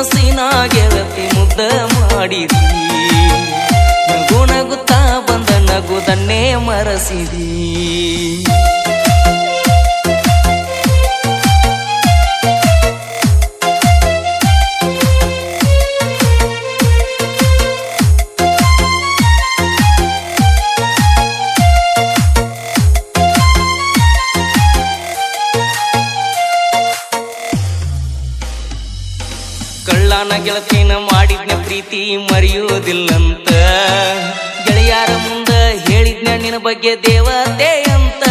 ಮನಸ್ಸಿನ ಗೆಳತಿ ಮುದ್ದ ಮಾಡಿದಿ ನಗು ನಗುತ್ತಾ ಬಂದ ನಗುದನ್ನೇ ಮರಸಿದಿ ಕಳ್ಳನ ಗೆಳತಿನ ಮಾಡಿದ್ನ ಪ್ರೀತಿ ಮರೆಯುವುದಿಲ್ಲಂತ ಗೆಳೆಯಾರ ಮುಂದ ಹೇಳಿದ್ನ ನಿನ್ನ ಬಗ್ಗೆ ದೇವತೆ ಅಂತ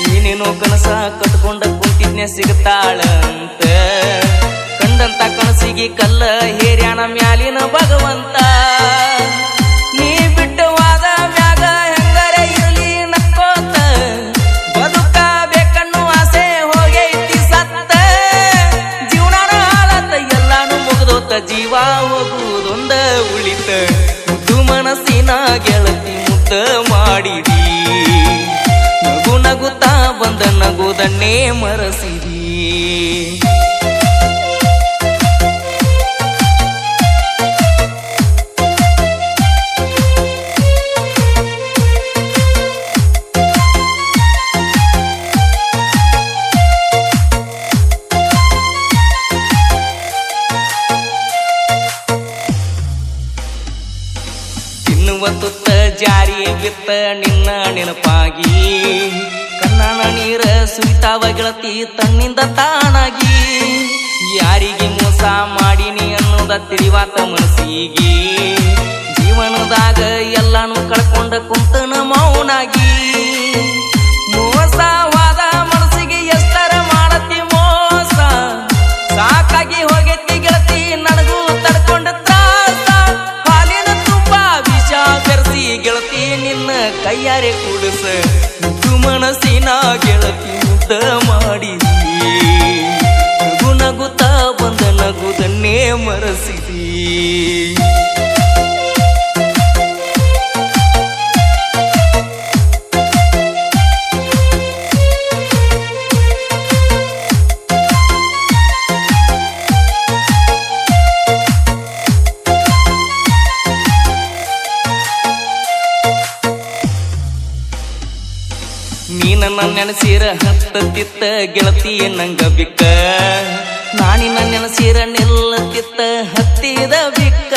ಏನೇನೋ ಕನಸ ಕಟ್ಕೊಂಡ ಕುಂತಿದ್ನ ಸಿಗತಾಳ ಅಂತ ಕಂಡಂತ ಕನಸಿಗೆ ಕಲ್ಲ ಹೇರ್ಯಾನ ಮ್ಯಾಲಿನ ಭಗವಂತ ನೀ ಬಿಟ್ಟವಾದ ಮ್ಯಾಗ ಹೆಂಗರೆ ಇರಲಿ ನಕ್ಕೋತ ಬದುಕಬೇಕನ್ನು ಆಸೆ ಹೋಗೈತಿ ಸತ್ತ ಜೀವನ ಹಾಳತ ಎಲ್ಲಾನು ಮುಗಿದೋತ ಜೀವ ಹೋಗುವುದೊಂದ ಉಳಿತ ಮುದ್ದು ಮನಸ್ಸಿನ ಗೆಳತಿ ಮುದ್ದ ಮಾಡಿದಿ ನಗು ನಗುತ್ತಾ ಬಂದ ನಗುದನ್ನೇ ಮರಸಿದಿ ತುತ್ತ ಜಾರಿ ಬಿತ್ತ ನಿನ್ನ ನೆನಪಾಗಿ ಕಣ್ಣನ ನೀರ ಸುರಿತಾವ ಗೆಳತಿ ತನ್ನಿಂದ ತಾನಾಗಿ ಯಾರಿಗೆ ಮೋಸ ಮಾಡಿನಿ ಅನ್ನೋದ ತಿಳಿವಾತ ಮನಸ್ಸಿಗೆ ಜೀವನದಾಗ ಎಲ್ಲಾನು ಕಳ್ಕೊಂಡ ಕುಂತನ ಮೌನಾಗಿ ಮೋಸವಾದ ಮನಸ್ಸಿಗೆ ಎಷ್ಟರ ಮಾಡತಿ ಮೋಸ ಸಾಕಾಗಿ ಹೋಗೈತಿ ಗೆಳತಿ ನನಗೂ ತಡ್ಕೊಂಡ ತ್ರಾಸ ಹಾಲಿನ ತುಂಬ ವಿಷ ಬೆರೆಸಿ ಗೆಳತಿ ನಿನ್ನ ಕೈಯಾರೆ ಕೂಡಿಸ ಮುದ್ದು ಮನಸ್ಸಿನ ಗೆಳತಿ ಮುದ್ದ ಮಾಡಿದಿ ನಗು ನಗುತ್ತಾ ಬಂದ ನಗುದನ್ನೇ ಮರಸಿದಿ ನೀ ನನ್ನ ನೆನಸಿರ ಹತ್ತತ್ತಿತ್ತ ಗೆಳತಿಯ ನಂಗ ಬಿಕ್ಕ ನಾನಿನ ನೆನಸಿರ ನಿಲ್ಲತ್ತಿತ್ತ ಹತ್ತಿದ ಬಿಕ್ಕ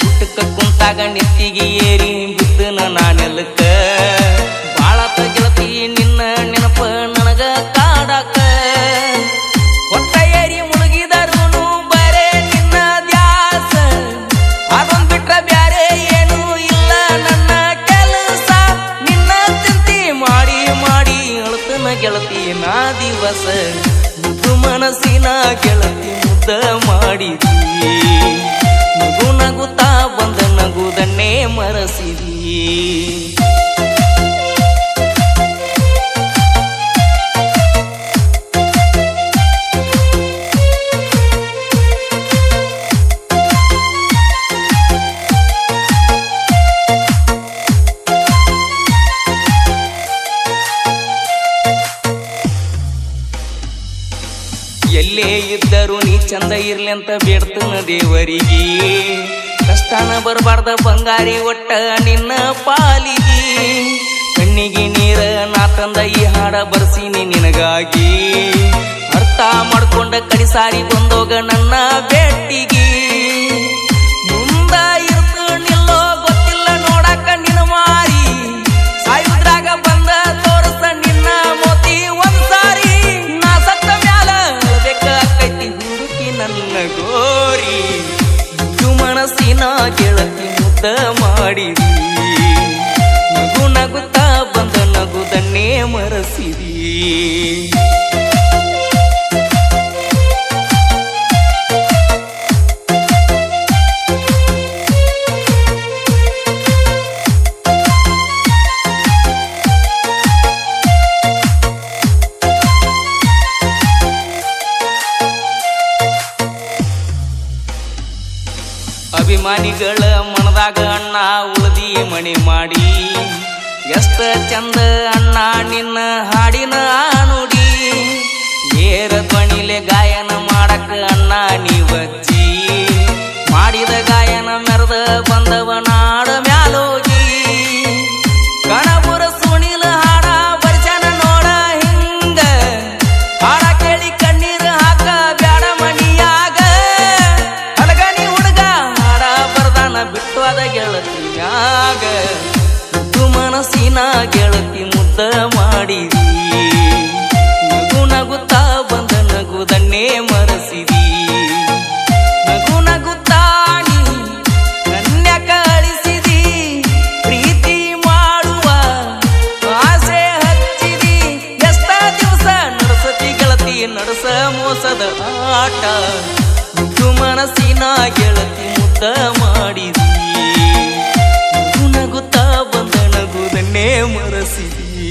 ಗುಟ್ಟಕ್ಕ ಕುಂತಾಗ ನೆತ್ತಿಗೆ ಏರಿ ಬಿದ್ದನ ನಾನೆಲ್ಲಕ್ಕ ಬಾಳತ ಗೆಳತಿ ನಿನ್ನ ನೆನಪ ನನಗ ಕಾಡಾಕ ಹೊಟ್ಟ ಏರಿ ಮುಳುಗಿದರುನು ಬರೇ ನಿನ್ನ ದ್ಯಾಸ ಅದೊಂದ್ ಬಿಟ್ರ ಬ್ಯಾರೆ ಏನು ಇಲ್ಲ ನನ್ನ ಕೆಲಸ ನಿನ್ನ ಚಿಂತಿ ಮಾಡಿ ಮಾಡಿ ಅಳುತ್ತನ ಗೆಳತಿ ನಾ ದಿವಸ ಮುದ್ದು ಮನಸ್ಸಿನ ಗೆಳತಿ ಮುದ್ದ ಮಾಡಿದಿ ನಗು ನಗುತ್ತಾ ಬಂದ ನಗುದನ್ನೇ ಮರಸಿದಿ ಎಲ್ಲೇ ಇದ್ದರೂ ನೀ ಚಂದ ಇರ್ಲಿ ಅಂತ ಬೇಡ್ತನ ದೇವರಿಗೆ ಕಷ್ಟನ ಬರಬಾರ್ದ ಬಂಗಾರಿ ಒಟ್ಟ ನಿನ್ನ ಪಾಲಿಗೆ ಕಣ್ಣಿಗೆ ನೀರ ನಾ ತಂದ ಈ ಹಾಡ ಬರ್ಸೀನಿ ನಿನಗಾಗಿ ಅರ್ಥ ಮಾಡ್ಕೊಂಡ ಕಡಿಸಾರಿ ಬಂದೋಗ ನನ್ನ ಭೇಟಿಗೆ ಮುಂದ ಇರ್ತು ನಿಲ್ಲೋ ಗೊತ್ತಿಲ್ಲ ನೋಡಾಕ ನಿನ್ನ ಮಾರಿ ಸಾಯುದ್ರಾಗ ಬಂದ ತೋರ್ಸ ನಿನ್ನ ಮೋತಿ ಒಂದ್ಸಾರಿ ನಾ ಸತ್ತ ಮ್ಯಾಲ ಅಳಬೇಕಾಕೈತಿ ಹುಡುಕಿ ನನ್ನ ಗೋರಿ ಮುದ್ದು ಮನಸ್ಸಿನ ಗೆಳತಿ ಮುದ್ದ ಮಾಡಿದಿ ನಗು ನಗುತ್ತಾ ಬಂದ ನಗುದನ್ನೇ ಮರಸಿದಿ ಅಭಿಮಾನಿಗಳ ಮನದಾಗ ಅಣ್ಣ ಉಳದಿ ಮಣಿ ಮಾಡಿ ಎಷ್ಟ ಚಂದ ಅಣ್ಣ ನಿನ್ನ ಹಾಡಿನ ನುಡಿ ಏರ ಧ್ವನಿಲೆ ಗಾಯನ ಮಾಡಕ ಅಣ್ಣ ನೀವು ಬಿಡಸ ಮೋಸದ ಆಟ ಮುದ್ದು ಮನಸ್ಸಿನ ಗೆಳತಿ ಮುದ್ದ ಮಾಡಿದಿ ನಗುತ್ತಾ ಬಂದ ನಗುದನ್ನೇ ಮರಸಿದಿ